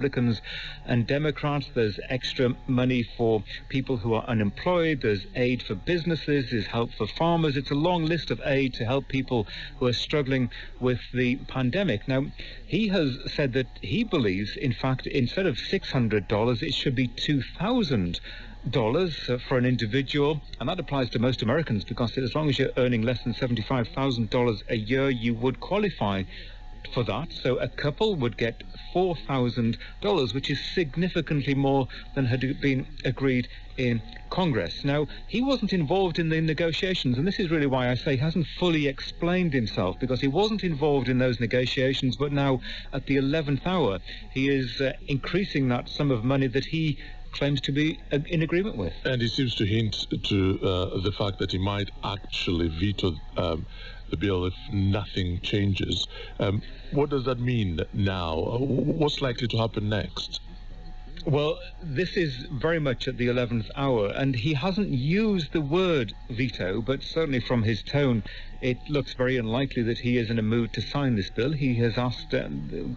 Republicans and Democrats. There's extra money for people who are unemployed. There's aid for businesses. There's help for farmers. It's a long list of aid to help people who are struggling with the pandemic. Now, he has said that he believes, in fact, instead of $600, it should be $2,000 for an individual, and that applies to most Americans, because as long as you're earning less than $75,000 a year, you would qualify for that. So a couple would get $4,000, which is significantly more than had been agreed in Congress. Now, he wasn't involved in the negotiations, and this is really why I say he hasn't fully explained himself, because he wasn't involved in those negotiations, but now at the 11th hour he is increasing that sum of money that he claims to be in agreement with. And he seems to hint to the fact that he might actually veto the bill if nothing changes. What does that mean now? What's likely to happen next? Well, this is very much at the 11th hour, and he hasn't used the word veto, but certainly from his tone, it looks very unlikely that he is in a mood to sign this bill. He has asked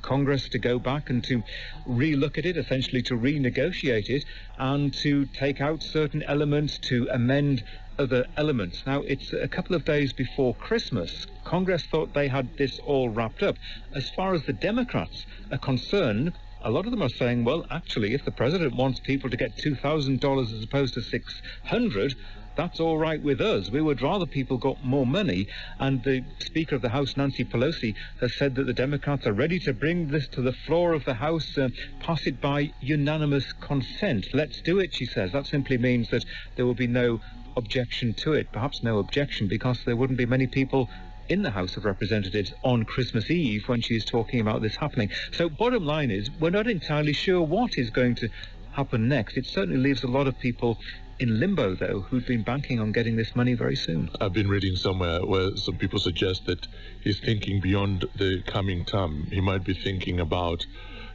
Congress to go back and to re-look at it, essentially to renegotiate it, and to take out certain elements, to amend other elements. Now, it's a couple of days before Christmas. Congress thought they had this all wrapped up. As far as the Democrats are concerned, a lot of them are saying, well, actually, if the president wants people to get $2,000 as opposed to $600, that's all right with us. We would rather people got more money. And the Speaker of the House, Nancy Pelosi, has said that the Democrats are ready to bring this to the floor of the House, pass it by unanimous consent. Let's do it, she says. That simply means that there will be no objection to it. Perhaps no objection, because there wouldn't be many people in the House of Representatives on Christmas Eve when she's talking about this happening. So bottom line is, we're not entirely sure what is going to happen next. It certainly leaves a lot of people in limbo, though, who've been banking on getting this money very soon. I've been reading somewhere where some people suggest that he's thinking beyond the coming term. He might be thinking about,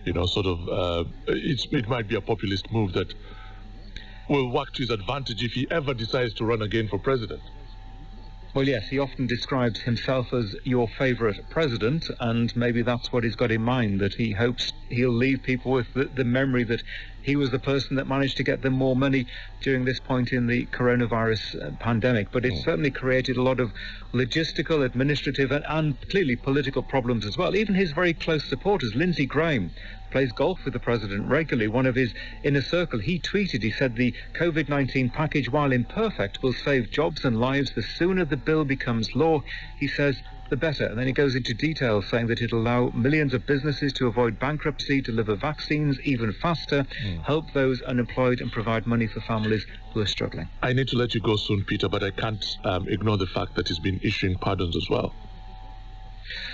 it might be a populist move that will work to his advantage if he ever decides to run again for president. Well, yes, he often describes himself as your favourite president, and maybe that's what he's got in mind, that he hopes he'll leave people with the memory that he was the person that managed to get them more money during this point in the coronavirus pandemic. But it certainly created a lot of logistical, administrative, and clearly political problems as well. Even his very close supporters, Lindsey Graham, plays golf with the president regularly. One of his inner circle, he tweeted, he said, the COVID-19 package, while imperfect, will save jobs and lives. The sooner the bill becomes law, he says, the better. And then he goes into detail, saying that it'll allow millions of businesses to avoid bankruptcy, deliver vaccines even faster, help those unemployed, and provide money for families who are struggling. I need to let you go soon, Peter, but I can't ignore the fact that he's been issuing pardons as well.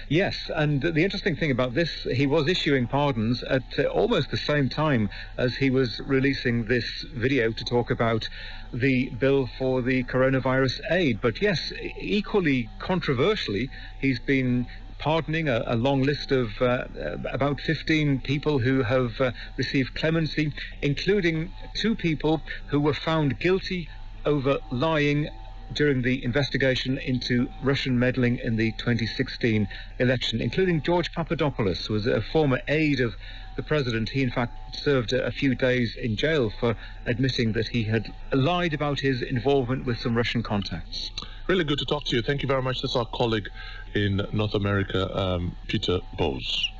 Yes, and the interesting thing about this, he was issuing pardons at almost the same time as he was releasing this video to talk about the bill for the coronavirus aid. But yes, equally controversially, he's been pardoning a long list of about 15 people who have received clemency, including 2 people who were found guilty over lying during the investigation into Russian meddling in the 2016 election, including George Papadopoulos, who was a former aide of the president. He, in fact, served a few days in jail for admitting that he had lied about his involvement with some Russian contacts. Really good to talk to you. Thank you very much. That's our colleague in North America, Peter Bowes.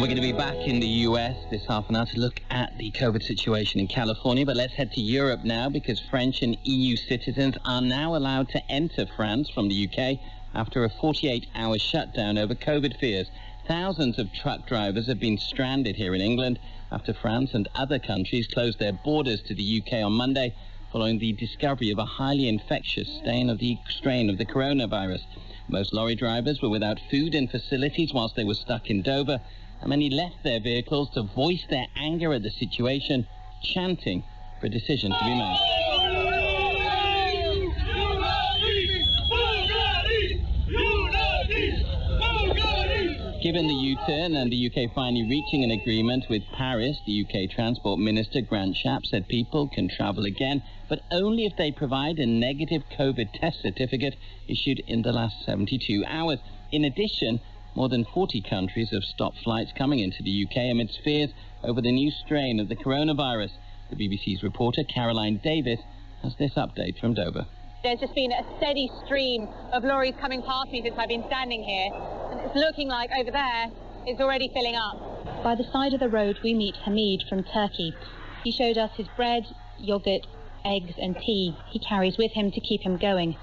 We're going to be back in the US this half an hour to look at the COVID situation in California, but let's head to Europe now, because French and EU citizens are now allowed to enter France from the UK after a 48-hour shutdown over COVID fears. Thousands of truck drivers have been stranded here in England after France and other countries closed their borders to the UK on Monday following the discovery of a highly infectious strain of the coronavirus. Most lorry drivers were without food and facilities whilst they were stuck in Dover, and many left their vehicles to voice their anger at the situation, chanting for a decision to be made. given the U-turn and the UK finally reaching an agreement with Paris, the UK Transport Minister Grant Shapps said people can travel again, but only if they provide a negative COVID test certificate issued in the last 72 hours. In addition, more than 40 countries have stopped flights coming into the UK amidst fears over the new strain of the coronavirus. The BBC's reporter Caroline Davis has this update from Dover. There's just been a steady stream of lorries coming past me since I've been standing here, and it's looking like over there it's already filling up. By the side of the road we meet Hamid from Turkey. He showed us his bread, yoghurt, eggs and tea he carries with him to keep him going.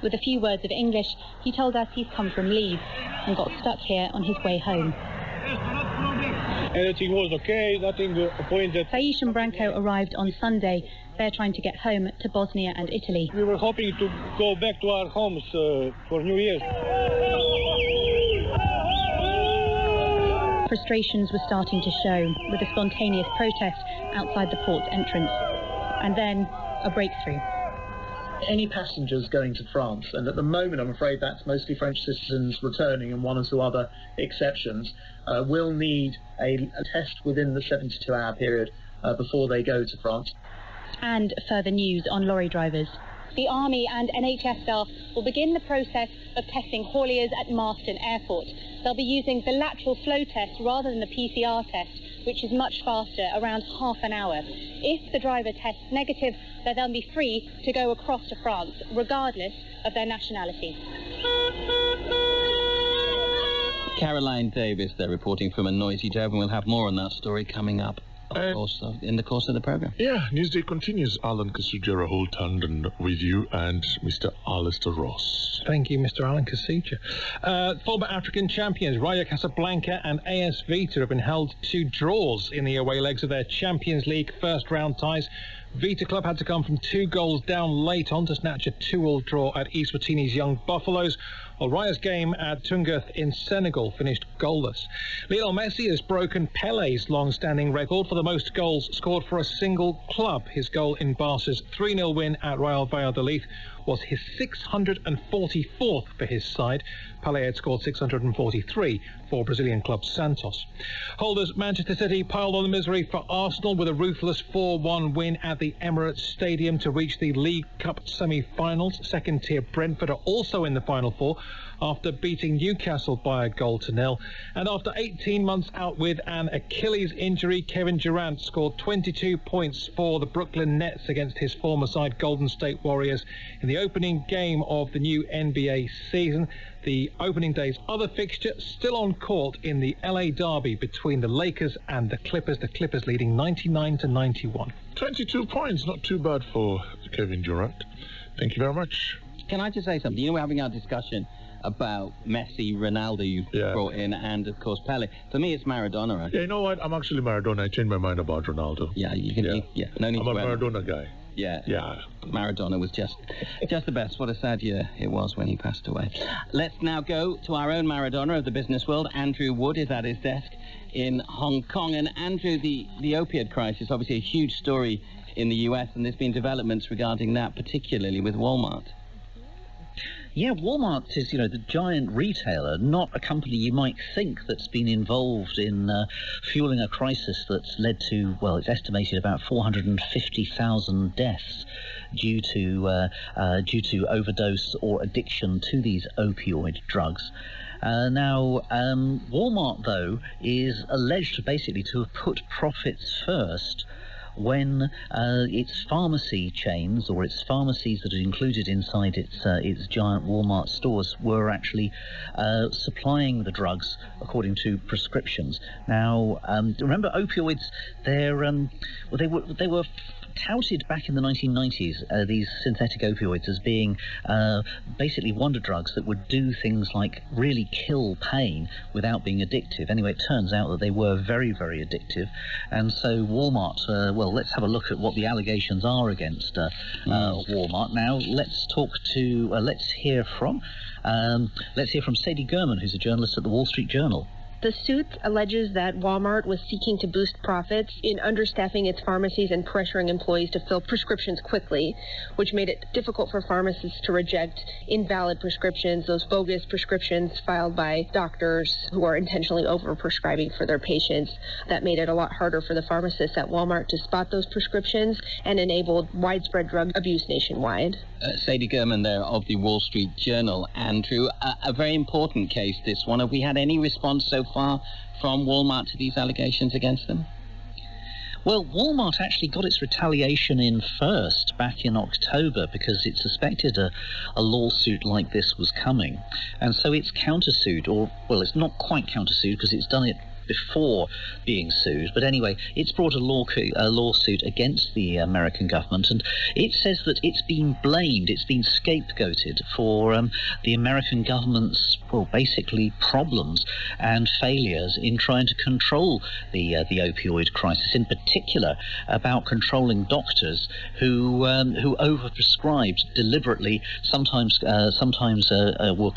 With a few words of English, he told us he's come from Leeds and got stuck here on his way home. Everything was okay, nothing appointed. Faish and Branko arrived on Sunday. They're trying to get home to Bosnia and Italy. We were hoping to go back to our homes for New Year's. Frustrations were starting to show, with a spontaneous protest outside the port's entrance. And then, a breakthrough. Any passengers going to France, and at the moment I'm afraid that's mostly French citizens returning and one or two other exceptions, will need a test within the 72-hour period before they go to France. And further news on lorry drivers. The Army and NHS staff will begin the process of testing hauliers at Marston Airport. They'll be using the lateral flow test rather than the PCR test, which is much faster, around half an hour. If the driver tests negative, then they'll be free to go across to France, regardless of their nationality. Caroline Davis, they're reporting from a noisy Dover, and we'll have more on that story coming up. In the course of the programme. Yeah, Newsday continues. Alan Kasujara Holtanden with you and Mr. Alistair Ross. Thank you, Mr. Alan Kasuja. Former African champions Rayo Casablanca and AS Vita have been held to draws in the away legs of their Champions League first-round ties. Vita Club had to come from 2 goals down late on to snatch a 2-2 draw at Eswatini's Young Buffaloes, while Rayo's game at Tungarth in Senegal finished goalless. Lionel Messi has broken Pele's long-standing record for the most goals scored for a single club. His goal in Barca's 3-0 win at Real Valladolid was his 644th for his side. Pele had scored 643 for Brazilian club Santos. Holders Manchester City piled on the misery for Arsenal with a ruthless 4-1 win at the Emirates Stadium to reach the League Cup semi-finals. Second-tier Brentford are also in the Final Four after beating Newcastle by a 0-0. And after 18 months out with an Achilles injury, Kevin Durant scored 22 points for the Brooklyn Nets against his former side Golden State Warriors in the opening game of the new NBA season. The opening day's other fixture still on court in the LA Derby between the Lakers and the Clippers leading 99-91. 22 points, not too bad for Kevin Durant. Thank you very much. Can I just say something? You know, we're having our discussion about Messi, Ronaldo you brought in, and of course Pele. For me, it's Maradona. Yeah, you know what? I'm actually Maradona. I changed my mind about Ronaldo. Yeah, you can. No need I'm a Maradona guy. Yeah. Maradona was just the best. What a sad year it was when he passed away. Let's now go to our own Maradona of the business world. Andrew Wood is at his desk in Hong Kong. And Andrew, the opiate crisis, obviously a huge story in the US, and there's been developments regarding that, particularly with Walmart. Yeah, Walmart is, the giant retailer, not a company you might think that's been involved in fueling a crisis that's led to, well, it's estimated about 450,000 deaths due to overdose or addiction to these opioid drugs. Now, Walmart, though, is alleged basically to have put profits first when its pharmacy chains, or its pharmacies that are included inside its giant Walmart stores, were actually supplying the drugs according to prescriptions. Now, remember, opioids, they were touted back in the 1990s, these synthetic opioids, as being basically wonder drugs that would do things like really kill pain without being addictive. Anyway, it turns out that they were very, very addictive, and so Walmart, well, let's have a look at what the allegations are against Walmart. Now, let's hear from Sadie Gurman, who's a journalist at the Wall Street Journal. The suit alleges that Walmart was seeking to boost profits in understaffing its pharmacies and pressuring employees to fill prescriptions quickly, which made it difficult for pharmacists to reject invalid prescriptions, those bogus prescriptions filed by doctors who are intentionally overprescribing for their patients. That made it a lot harder for the pharmacists at Walmart to spot those prescriptions and enabled widespread drug abuse nationwide. Sadie Gurman there of the Wall Street Journal. Andrew, a very important case, this one. Have we had any response so far from Walmart to these allegations against them? Well, Walmart actually got its retaliation in first back in October because it suspected a lawsuit like this was coming. And so it's countersued, or, well, it's not quite countersued because it's done it before being sued, but anyway, it's brought a lawsuit against the American government, and it says that it's been blamed, it's been scapegoated for the American government's, well, basically problems and failures in trying to control the opioid crisis, in particular about controlling doctors who overprescribed deliberately, sometimes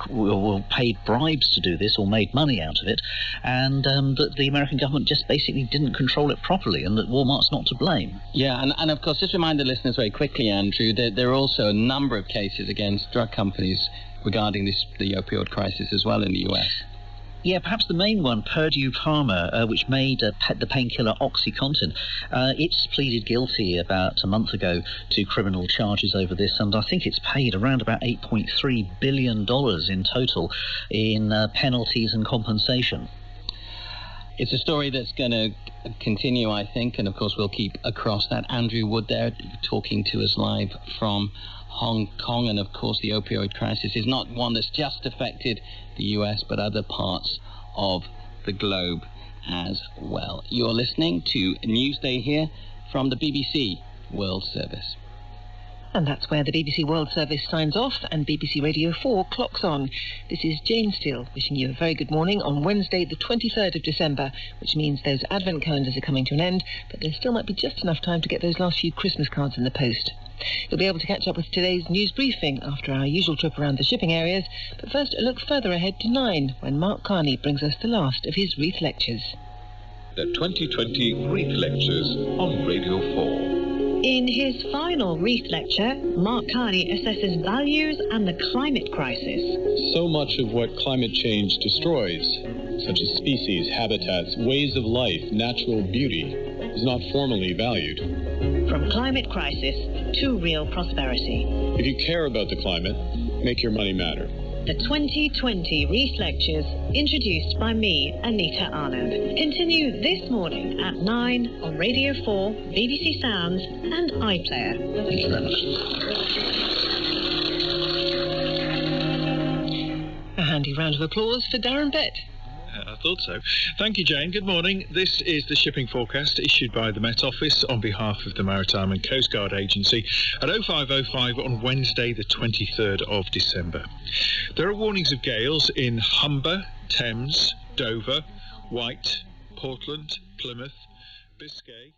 were paid bribes to do this or made money out of it, and that the American government just basically didn't control it properly, and that Walmart's not to blame. Yeah, and of course, just remind the listeners very quickly, Andrew, that there are also a number of cases against drug companies regarding the opioid crisis as well in the US. Yeah, perhaps the main one, Purdue Pharma, which made the painkiller OxyContin. It's pleaded guilty about a month ago to criminal charges over this, and I think it's paid around about $8.3 billion in total in penalties and compensation. It's a story that's going to continue, I think, and of course we'll keep across that. Andrew Wood there talking to us live from Hong Kong, and of course the opioid crisis is not one that's just affected the US but other parts of the globe as well. You're listening to Newsday here from the BBC World Service. And that's where the BBC World Service signs off and BBC Radio 4 clocks on. This is Jane Steele wishing you a very good morning on Wednesday the 23rd of December, which means those advent calendars are coming to an end, but there still might be just enough time to get those last few Christmas cards in the post. You'll be able to catch up with today's news briefing after our usual trip around the shipping areas, but first a look further ahead to 9, when Mark Carney brings us the last of his Wreath lectures. The 2020 Wreath Lectures on Radio 4. In his final Wreath lecture, Mark Carney assesses values and the climate crisis. So much of what climate change destroys, such as species, habitats, ways of life, natural beauty, is not formally valued. From climate crisis to real prosperity. If you care about the climate, make your money matter. The 2020 Wreath Lectures, introduced by me, Anita Arnold. Continue this morning at 9 on Radio 4, BBC Sounds and iPlayer. Thank you very much. A handy round of applause for Darren Bett. I thought so. Thank you, Jane. Good morning. This is the shipping forecast issued by the Met Office on behalf of the Maritime and Coast Guard Agency at 05:05 on Wednesday, the 23rd of December. There are warnings of gales in Humber, Thames, Dover, Wight, Portland, Plymouth, Biscay.